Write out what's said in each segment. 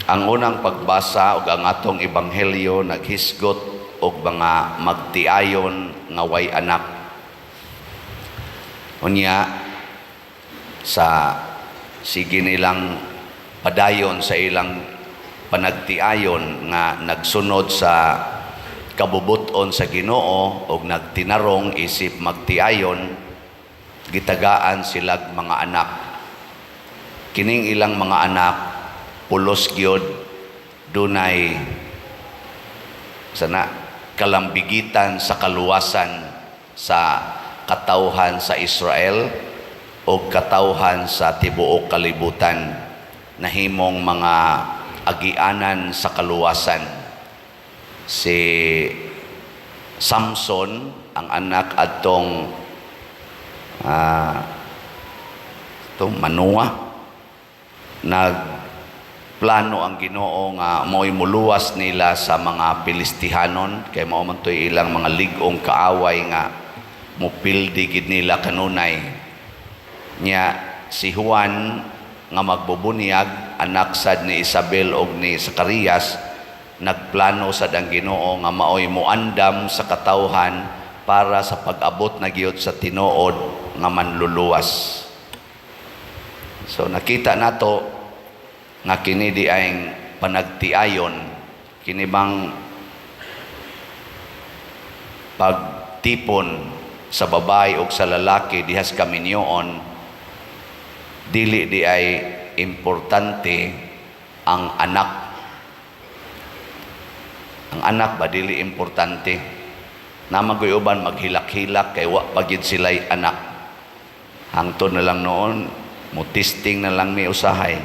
Ang unang pagbasa og ang atong ebanghelyo naghisgot og mga magtiayon nga way anak. Unya sa sige nilang padayon sa ilang panagtiayon nga nagsunod sa kabubuton sa Ginoo og nagtinarong isip magtiayon, gitagaan silag mga anak. Kining ilang mga anak pulos gyud dunay sana kalambigitan sa kaluwasan sa katawhan sa Israel o katawhan sa tibuok kalibutan, nahimong mga agianan sa kaluwasan. Si Samson ang anak adtong Manoah, nagplano ang Ginoo nga mo'y muluwas nila sa mga Pilistihanon, kay mao man toy ilang mga ligong kaaway nga mupildi gid nila kanunay. Nya si Juan nga magbubunyag, anak sad ni Isabel og ni Zacarias, nagplano sad ang Ginoo nga maoy muandam sa katawhan para sa pag-abot na giyot sa tinuod nga manluluwas. So nakita nato nga kini di ay panagtiayon, kini bang pagtipon sa babae o sa lalaki dihas kaminyoon, dili di ay importante ang anak. Ang anak ba dili importante? Na maguyuban maghilak-hilak kay wa pagid sila'y anak. Hangtod na lang noon, mutisting na lang may usahay.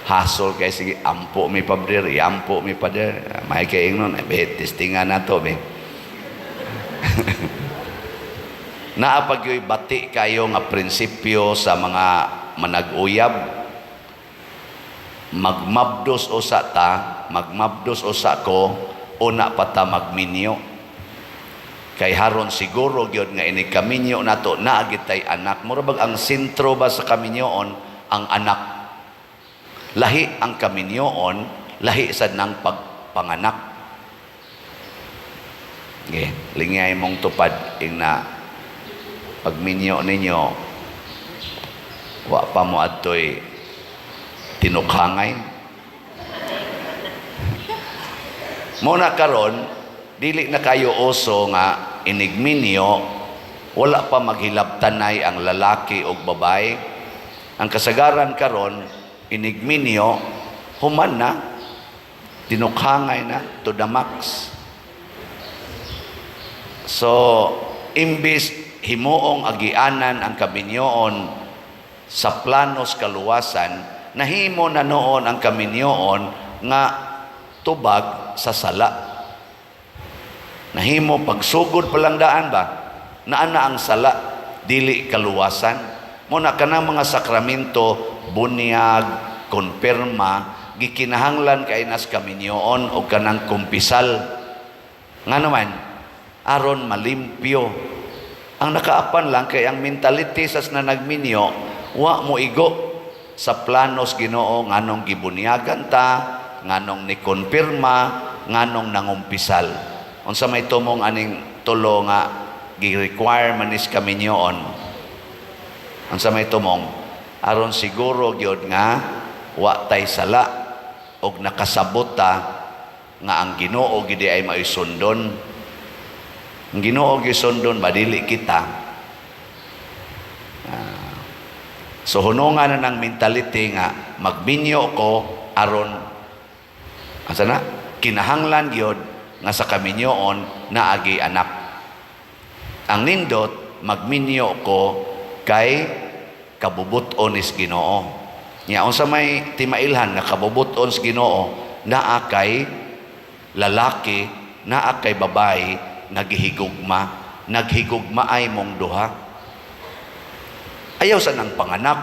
Hasol kay sige, ampo mi pabrir, ampo mi pader. May kay ingnon, testingan na to, be. Naapagyoy bati kayo nga prinsipyo sa mga manag-uyab. Magmabdos usa ta, magmabdos usa ko, una pa ta magminyo. Kay haron siguro gyud nga ini kaminyo nato naagitay anak. Murabag ang sentro ba sa kaminyoon ang anak. Lahi ang kaminyoon, lahi sad nang pagpanganak. Okay, lingay mong tupad ing na pagminyo ninyo, wa pa mo adtoy tinukhangay. Muna karon, dili na kayo oso nga inigminyo, wala pa maghilabtanay ang lalaki o babae. Ang kasagaran karon, inigminyo, human na, tinukhangay na, to the max. So, imbis himuong agianan ang kaminyoon sa planos kaluwasan, nahimo na noon ang kaminyoon nga tubag sa sala. Nahimo pagsugod palang daan ba? Naana ang sala, dili kaluwasan. Muna ka ng mga sakramento, bunyag, konfirma, gikinahanglan kay nas kaminyoon o kanang kumpisal. Nga naman, aron malimpyo. Ang nakaapan lang kay ang mentality sas na nagminyo, wa mo igo sa planos Ginoo nganong gibunyagan ta, nganong ni konfirma, nganong nangumpisal. Unsa may tumong aning tulo nga gi-require manis kaminyoon. Unsa may tumong aron siguro gyud nga wa tay sala og nakasabot ta nga ang Ginoo gid ay maisundon. Ang Ginoo gisundon badili kita. So hunungan na ng mentality nga magminyo ko aron asa na kinahanglan gyud nga sa kaminyoon naagi anak. Ang nindot magminyo ko kay kabubuton is Ginoo. Nya unsa may timailhan nga kabubuton sa Ginoo, naa kay lalaki, naa kay babae naghigugma ay mong duha. Ayaw sa nang panganak,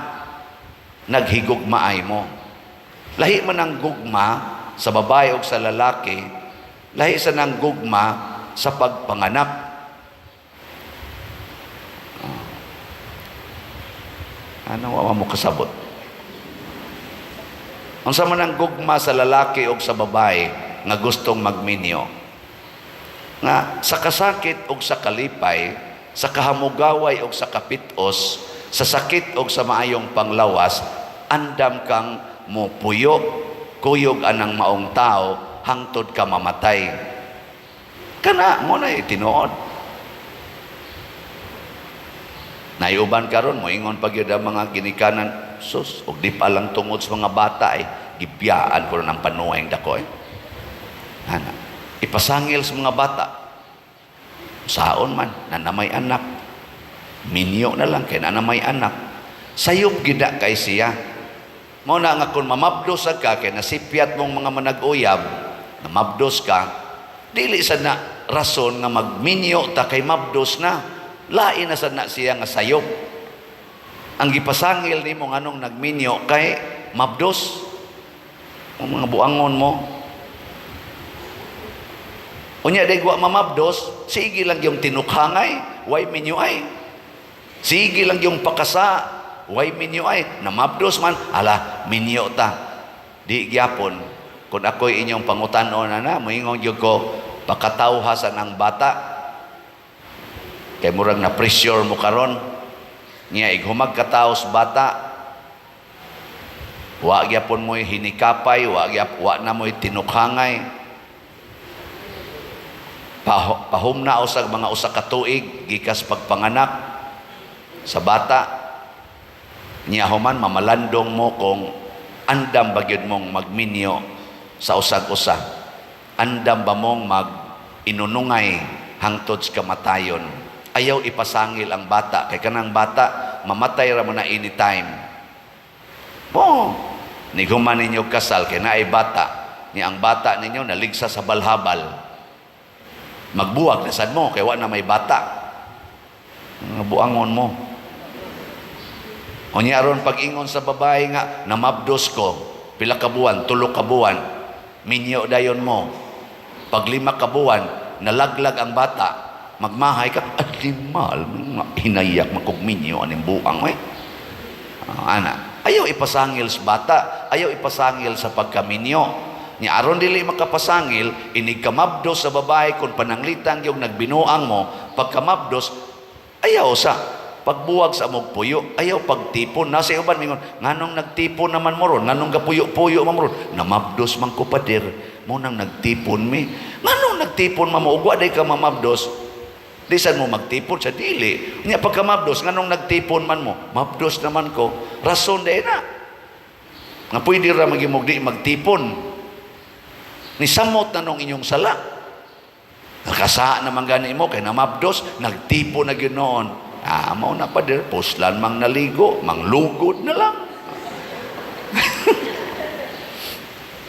naghigugma ay mo. Lahi man ang gugma sa babae o sa lalaki, lahi sa nang gugma sa pagpanganak. Ano wa mo kasabot? Unsa man ang gugma sa lalaki o sa babae nga gustong magminyo, nga sa kasakit o sa kalipay, sa kahamugaway o sa kapitos, sa sakit o sa maayong panglawas, andam kang mupuyo, kuyog anang maong tao, hangtod ka mamatay. Kana mo na itinuod. Naiuban karon mo ingon pag yun ang mga ginikanan, sus, og di pa lang tungod sa mga bata gibiyaan ko ng panuwing dako Ana, ipasangil sa mga bata. Saon man, na may anak. Minyo na lang kay na may anak. Sayop gida kay siya. Mo na nga kung mamabdos ka kay nasipyat mong mga manag-uyab, namabdos ka, dili sa na rason nga magminyo ta kay mabdos na. Lain na sad na siya nga sayop. Ang gipasangil nimo nganong nagminyo kay mabdos. Ang mga buangon mo. Unya day wa mamabdos, sige lang yung tinukhangay, way minyo ay. Sige lang yung pakasa, way minyo ay. Namabdos man, ala minyo ta. Di gyapon kun ako'y inyong pangutanon na moingon gyud ko pakatawhasan ang bata. Kay murag na pressure mo karon niya ighumag kataos bata, wa gyapon mo'y hinikapay, wa na mo'y tinukhangay, pahumna usag mga usa ka tuig gikas pagpanganak sa bata niya human mamalandong mo kung andam ba gyud mong magminyo sa usag-usa, andam ba mong mag-inunungay hangtod sa kamatayon. Ayaw ipasangil ang bata kay kanang bata mamatay ra mo na anytime. Ni human ninyo kasal kay naay bata, ni ang bata ninyo naligsa sa balhabal, magbuwag na sad mo kay wa na may bata. Mga buangon mo. Unya aron pag-ingon sa babae nga namabdos ko pila ka buwan, 3 ka buwan, minyo dayon mo. Pag 5 ka buwan nalaglag ang bata, magmahay ka, at limal, hinayak makugminyo aning buang may. Ana, ayaw ipasangil sa bata, ayaw ipasangil sa pagkaminyo. Ni aron dili makapasangil, inig kamabdos sa babae kung pananglitan yung nagbinuang mo, pagkamabdos, ayaw sa pagbuwag sa amog puyo, ayaw pagtipon. Nasa uban mingon, nganong nagtipon naman mo ron, nganong gapuyo-puyo man mo ron, namabdos man ko padir, mo nang nagtipon mi. Nganong nagtipon man mo, ugwa day ka mamabdos, di saan mo magtipon sa dili. Nya pagka mabdos, nganong nagtipon man mo, mabdos naman ko. Rason day na. Nga pwede ra magimog di magtipon. Ni samot na nung inyong sala. Nakasa naman gani mo, kay namabdos, nagtipon na ginoon. Mao na pa dir, puslan mang naligo, mang lugod na lang.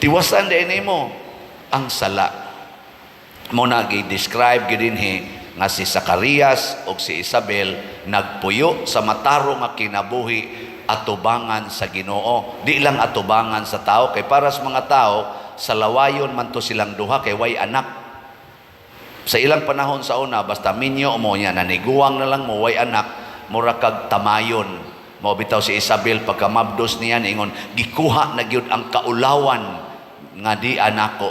Tiwasan day ni mo ang sala. Mo na gi-describe gidinhi nga si Zacarias o si Isabel nagpuyo sa mataro nga kinabuhi atubangan sa Ginoo. Di lang atubangan sa tao, kay para sa mga tao sa lawayon man to silang duha kay way anak. Sa ilang panahon sa una basta minyo mo niya naniguang na lang mo way anak, mura kag tamayon. Mao bitaw si Isabel pagka mabdos niya ingon gikuha na gyud ang kaulawan nga di anako.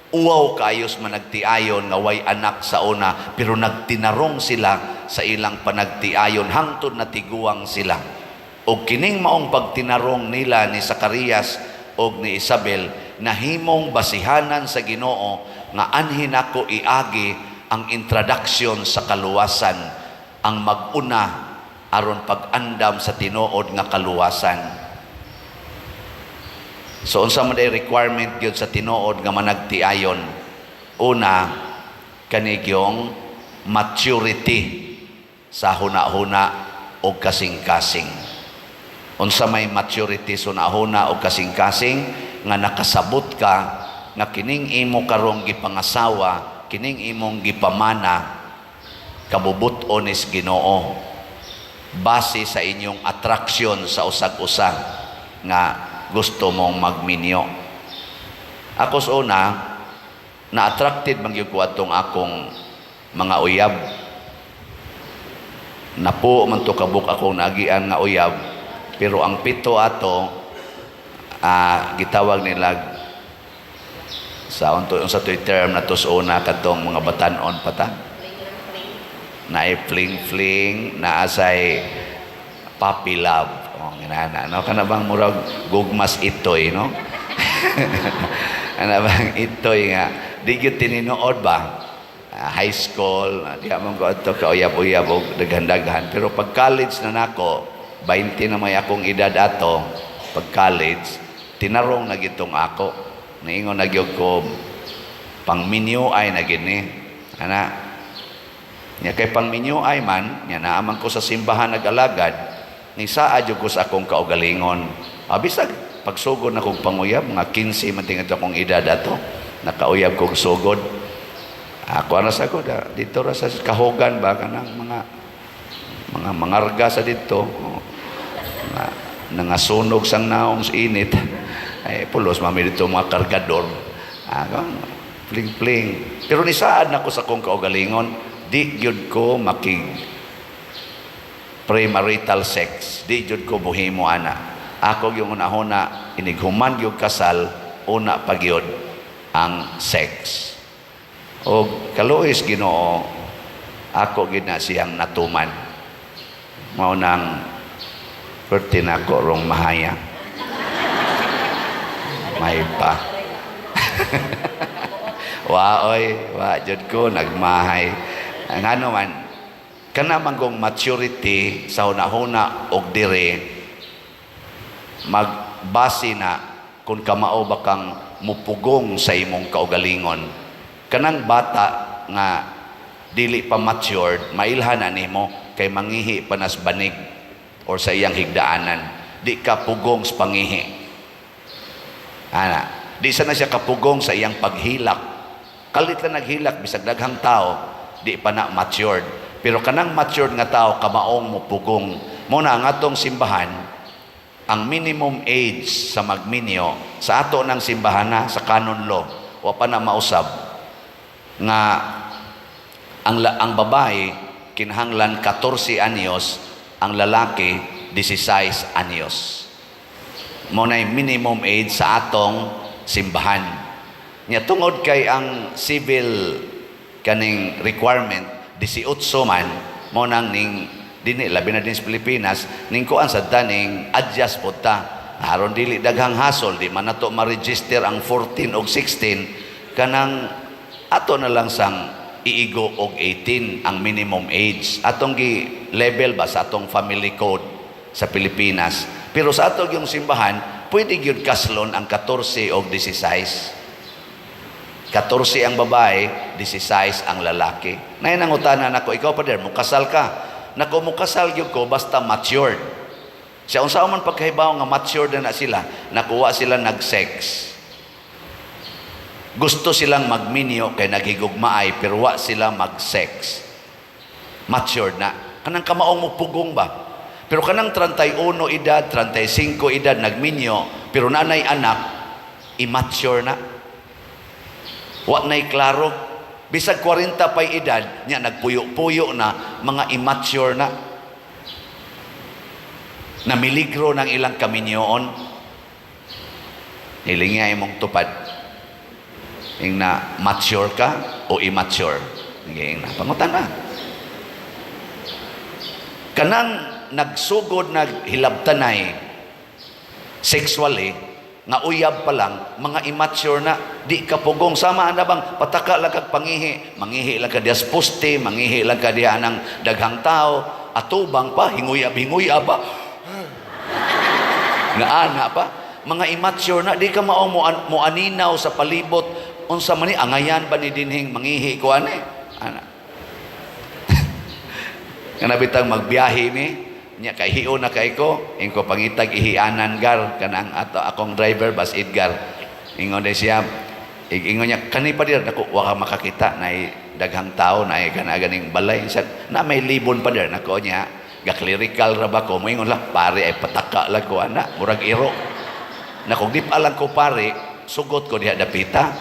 Uwaw kaayos man nagtiayon nga way anak sa una, pero nagtinarong sila sa ilang panagtiayon hangtod na tiguang sila. O kining maong pagtinarong nila ni Zacarias o ni Isabel, nahimong basihanan sa Ginoo nga anhin ako iagi ang introduction sa kaluwasan, ang maguna aron pag-andam sa tinuod nga kaluwasan. So unsa man day requirement gyud sa tinuod nga managtiayon? Una, kanigyong maturity sa huna-huna o kasing-kasing. Unsa may maturity sa huna-huna o kasing-kasing nga nakasabot ka nga kining imo karong gipangasawa, kining imong gipamana kabubuton is Ginoo base sa inyong attraction sa usag-usa nga gusto mong magminyo. Ako sa una, na-attracted man gyud ko atong akong mga uyab. Napo man to kabuk akong naagian nga uyab, pero ang pito ato gitawag nila sa to'y term na tusuna katong mga batanon pata na fling-fling na asay puppy love. Ginana, no? Kana bang murag gugmas itoy, no? Kana bang itoy nga di gyud tininood ba? High school, di amon ko ato kauyab-uyab og daghan-daghan, pero pag college na nako 20 na may akong edad ato, pag college tinarong na gitong ako, niingon na gyud ko pang minyo ay na gini ana nya kay pang minyo ay man nya naaman ko sa simbahan nag-alagad ni saa jud ko sa akong kaugalingon. Bisag pagsugod na kong panguyab mga 15 man tingad akong edad ato, nakauyab kong sugod. Ako na sa ko dito ra sa kahogan ba kanang mga mangarga sa dito nangasunog sang naong sa init ay pulos mami dito mga kargador pling-pling. Pero nisaad na ko sa kong kaugalingon, di gyud ko makig premarital sex, di gyud ko buhimo ana. Ako yung una-una inighuman gyud kasal, una pa gyud ang sex. O kaluoy Ginoo, ako gid na siyang natuman. Mao nang pertin ako rong mahaya. May pa. Wa jud ko nagmahay. Ngano man kana manggong maturity sa hunahuna og dire magbase na kung kamao ba kang mupugong sa imong kaugalingon. Kanang bata nga dili pa matured, mailhanan nimo kay mangihi panas banig or sa iyang higdaanan. Di ka pugong sa pangihi. Di sana siya kapugong sa iyang paghilak. Kalit lang naghilak, bisag daghang tao, di pa na matured. Pero kanang matured nga tao, kamaong mo pugong. Muna ang atong simbahan, ang minimum age sa magminyo, sa ato ng simbahan na, sa canon law, wa pa na mausab, nga ang babae, kinahanglan 14 anyos, ang lalaki, 16 anyos. Muna yung minimum age sa atong simbahan. Nya tungod kay ang civil kaning requirement 18 man mo nang ning dinhi labi na din sa Pilipinas ning kuan sa daning adjust pod ta aron dili daghang hasol di man nato ma-register ang 14 og 16 kanang ato na lang sang iigo og 18 ang minimum age atong gi level ba sa atong family code sa Pilipinas, pero sa atong yung simbahan pwede gyud kaslon ang 14 og 16. 14 ang babae, 16 ang lalaki. Nay nangutanan ako, ikaw pa der, mukasal ka. Nako mukasal gyud ko basta matured. Sa unsa man pagkahibaw nga matured na sila, nakuha sila nag-sex. Gusto silang magminyo kay naghigugmaay pero wa sila mag-sex. Matured na. Kanang kamaong mo pugong ba? Pero kanang 31 edad, 35 edad nagminyo pero nanay anak, immature na. Wa na'y klaro. Bisag 40 pa'y edad, niya nagpuyo-puyo na, mga immature na. Namiligro ng ilang kaminyoon. Hilingya imong tupad. Yung na mature ka o immature. Yung na, pangutan na. Kanang nagsugod, naghilabtanay, sexually, nga uyab pa lang, mga immature na, di kapugong, sama na bang pataka lang kag pangihi, mangihi lang ka dias poste, mangihi lang ka diya ng daghang tao, atubang pa, hinguyab pa, nga ana pa, mga immature na, di ka maong mo aninaw sa palibot, unsa man ni, angayan ba ni dinhing mangihi ko ana. Nga nabitang magbiyahe mi, nya kay hiyo na kay ko ingko pangitag ihianan gar kanang ato akong driver bus Edgar ingon day siya ingon niya kani pa dir nako wa ka makakita na daghang tao na kana ganing balay na may libon pa dir nako niya ga clerical ra ba ko mo ingon lang pare ay pataka lang ko ana murag iro nako di pa lang ko pare sugot ko diha dapita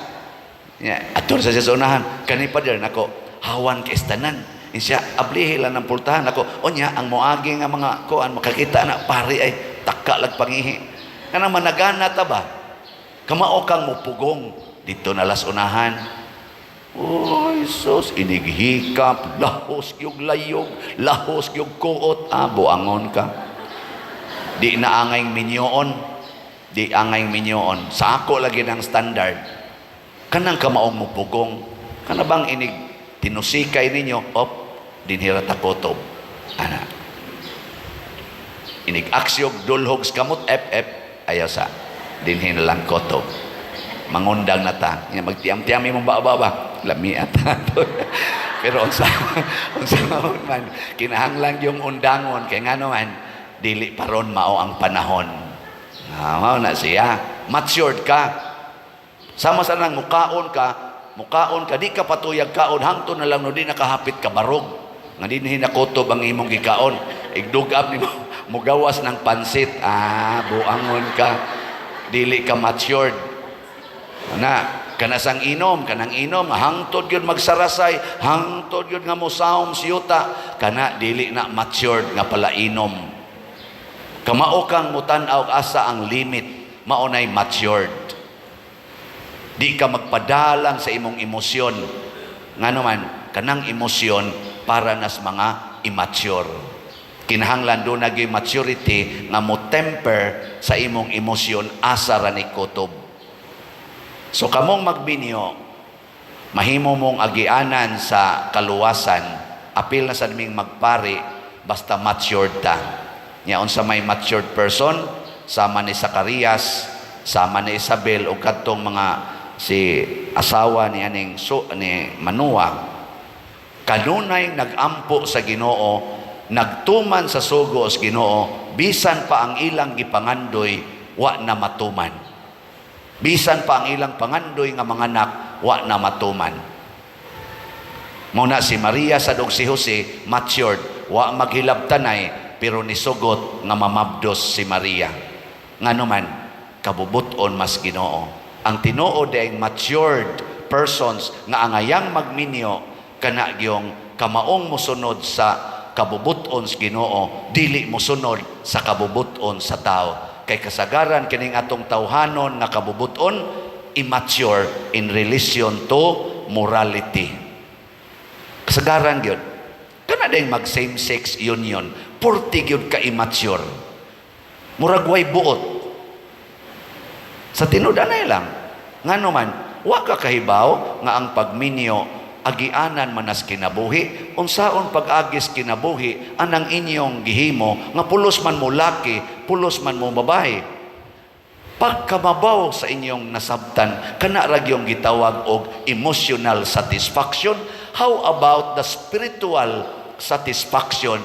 nya atur sa unahan kani pa dir nako hawan kay istanan siya ablihi lang ng pultahan ako o niya ang moagi nga mga kuan makakita na pare ay taka lag pangihi Kanang managana ta ba? Kamao kang mupugong dito na las unahan. Oy, sus, inighikap, lahos yung layog, lahos yung kuot, buangon ka. Di na angay minyoon, di angay minyoon. Sa ako lagi ng standard. Kanang kamaong mupugong, kanabang inig tinusikay ninyo, dinhira takotob. Ana. Inig aksyog, dulhogs kamot, ayaw sa, dinhin lang kotob. Mangundang na ta. Magtiam-tiami mong ba? Lami at pero unsa man kinahanglan yung undangon kay ngano man dili paron mao ang panahon. Mao na siya. Matured ka. Sama sa nang mukaon ka di ka patuyag kaon hangtod na lang no di nakahapit ka barog. Nga dinhi nakutob ang imong gikaon. Igdugab nimo mugawas ng pansit. Buangon ka. Dili ka matured. Na kanang inom hangtod yun magsarasay, hangtod yun nga musawom siyuta, kana dili na matured nga pala inom. Kamao kang mutan-aw asa ang limit, maunay matured. Di ka magpadalang sa imong emosyon. Ngano man kanang emosyon para nas mga immature. Kinahanglan do na gyud maturity nga mo temper sa imong emosyon asa ra ni kutob. So kamong magbinyo, mahimo mong agianan sa kaluwasan, apil na sa naming magpari, basta matured ta. Yaon sa may matured person, sama ni Zacarias, sama ni Isabel, o katong mga si asawa ni Manoah, kanunay nagampo sa Ginoo, nagtuman sa sugo sa Ginoo, bisan pa ang ilang gipangandoy, wa na matuman. Bisan pa ang ilang pangandoy nga mga anak, wa na matuman. Muna si Maria sa dog si Jose, matured, wa maghilabtanay, pero nisugot nga mamabdos si Maria. Ngano man, kabubuton mas Ginoo. Ang tinuod ay matured persons nga angayang magminyo, kana gyong kamaong musunod sa kabubuton sa Ginoo, dili musunod sa kabubuton sa tao. Kay kasagaran kining atong tawhanon nga kabubuton immature in relation to morality. Kasagaran gyud. Kana dayng mag same sex union, purti gyud ka immature. Murag way buot. Sa tinudanay lang. Ngano man, wa ka kahibaw nga ang pagminyo agianan manas kinabuhi, unsaon pag-agis kinabuhi anang inyong gihimo nga pulos man mo laki, pulos man mo babae. Pagkamabaw sa inyong nasabtan, kana ra gyung gitawag og emotional satisfaction. How about the spiritual satisfaction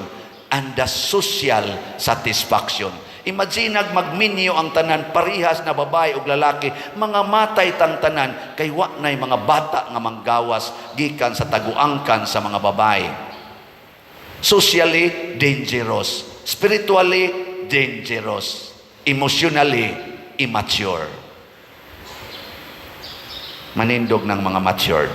and the social satisfaction? Imagine magminyo ang tanan parihas na babae ug lalaki, mga matay tang tanan kay wa nay mga bata nga manggawas gikan sa taguangkan sa mga babae. Socially dangerous, spiritually dangerous, emotionally immature. Manindog ng mga matured.